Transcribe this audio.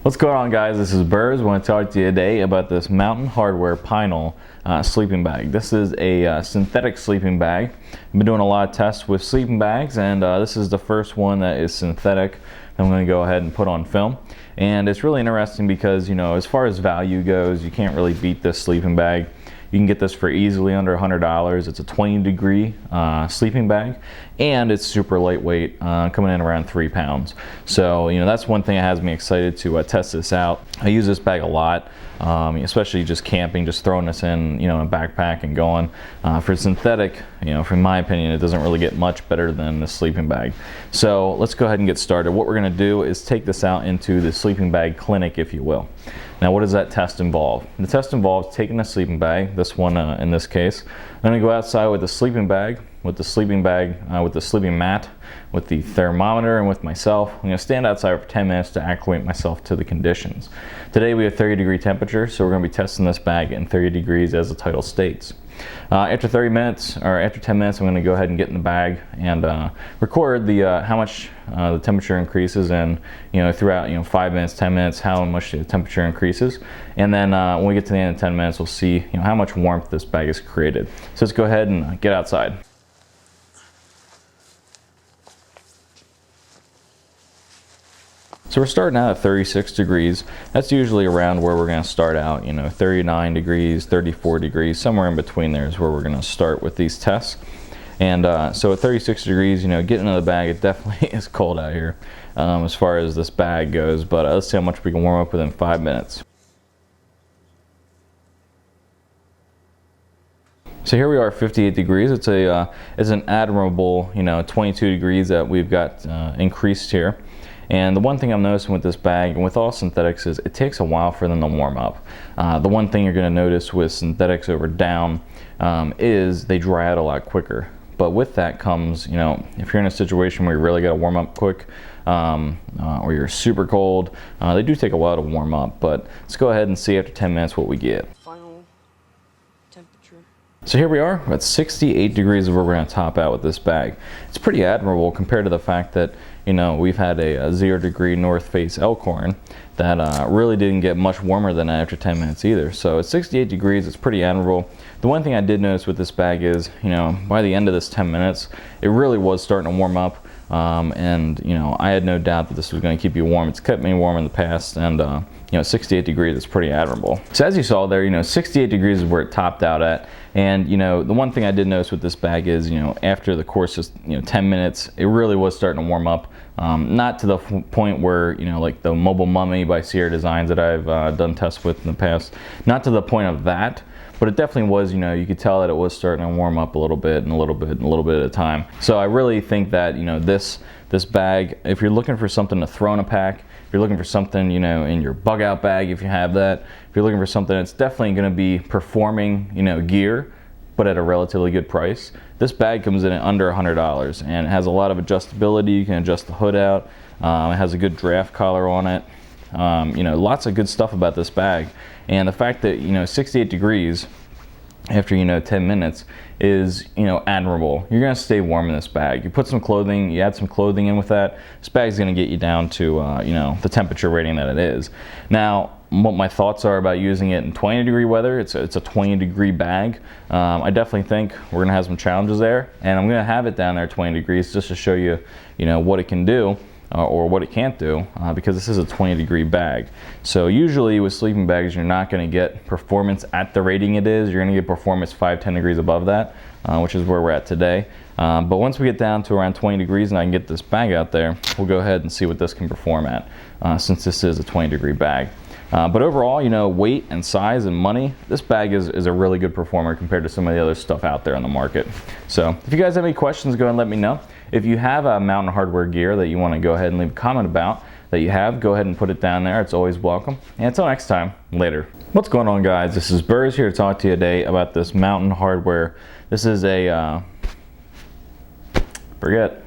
What's going on, guys? This is Burrs. I want to talk to you today about this Mountain Hardwear Pinole sleeping bag. This is a synthetic sleeping bag. I've been doing a lot of tests with sleeping bags, and this is the first one that is synthetic. I'm going to go ahead and put on film. And it's really interesting because, you know, as far as value goes, you can't really beat this sleeping bag. You can get this for easily under $100. It's a 20-degree sleeping bag, and it's super lightweight, coming in around 3 pounds. So, you know, that's one thing that has me excited to test this out. I use this bag a lot, especially just camping, just throwing this in, you know, in a backpack and going. For synthetic, you know, from my opinion, it doesn't really get much better than the sleeping bag. So let's go ahead and get started. What we're going to do is take this out into the sleeping bag clinic, if you will. Now, what does that test involve? The test involves taking a sleeping bag, this one in this case. I'm going to go outside with the sleeping bag, with the sleeping mat, with the thermometer, and with myself. I'm going to stand outside for 10 minutes to acclimate myself to the conditions. Today we have 30-degree temperature, so we're going to be testing this bag in 30 degrees as the title states. After 30 minutes, or after 10 minutes, I'm going to go ahead and get in the bag and record the how much the temperature increases, and, you know, throughout, you know, 5 minutes, 10 minutes, how much the temperature increases. And then when we get to the end of 10 minutes, we'll see, you know, how much warmth this bag has created. So let's go ahead and get outside. So we're starting out at 36 degrees. That's usually around where we're going to start out, you know, 39 degrees, 34 degrees, somewhere in between there is where we're going to start with these tests. And so at 36 degrees, you know, getting into the bag, it definitely is cold out here as far as this bag goes. But let's see how much we can warm up within 5 minutes. So here we are at 58 degrees. It's an admirable, you know, 22 degrees that we've got increased here. And the one thing I'm noticing with this bag and with all synthetics is it takes a while for them to warm up. The one thing you're going to notice with synthetics over down is they dry out a lot quicker. But with that comes, you know, if you're in a situation where you really got to warm up quick, or you're super cold, they do take a while to warm up. But let's go ahead and see after 10 minutes what we get. Final temperature. So here we are at 68 degrees, where we're going to top out with this bag. It's pretty admirable compared to the fact that, you know, we've had a 0-degree north face elkhorn that really didn't get much warmer than that after 10 minutes either. So at 68 degrees, it's pretty admirable. The one thing I did notice with this bag is, you know, by the end of this 10 minutes, it really was starting to warm up. And, you know, I had no doubt that this was going to keep you warm. It's kept me warm in the past, and, you know, 68 degrees is pretty admirable. So as you saw there, you know, 68 degrees is where it topped out at. And, you know, the one thing I did notice with this bag is, you know, after the course of, you know, 10 minutes, it really was starting to warm up. Not to the point where, you know, like the Mobile Mummy by Sierra Designs that I've done tests with in the past, not to the point of that, but it definitely was, you know, you could tell that it was starting to warm up a little bit and a little bit and a little bit at a time. So I really think that, you know, this bag, if you're looking for something to throw in a pack, if you're looking for something, you know, in your bug out bag, if you have that, if you're looking for something that's definitely going to be performing, you know, gear, but at a relatively good price, this bag comes in at under $100, and it has a lot of adjustability. You can adjust the hood out. It has a good draft collar on it. You know, lots of good stuff about this bag. And the fact that, you know, 68 degrees after, you know, 10 minutes is, you know, admirable. You're going to stay warm in this bag. You put some clothing, you add some clothing in with that, this bag's going to get you down to, you know, the temperature rating that it is. Now, what my thoughts are about using it in 20-degree weather, it's a 20-degree bag. I definitely think we're going to have some challenges there, and I'm going to have it down there at 20 degrees just to show you, you know, what it can do. Or what it can't do, because this is a 20-degree bag. So usually with sleeping bags, you're not going to get performance at the rating it is. You're going to get performance 5-10 degrees above that, which is where we're at today. But once we get down to around 20 degrees and I can get this bag out there, we'll go ahead and see what this can perform at, since this is a 20-degree bag. But overall, you know, weight and size and money, this bag is a really good performer compared to some of the other stuff out there on the market. So if you guys have any questions, go ahead and let me know. If you have a Mountain Hardwear gear that you want to go ahead and leave a comment about that you have, go ahead and put it down there. It's always welcome. And until next time, later. What's going on, guys? This is Burrs here to talk to you today about this Mountain Hardwear. This is a, forget.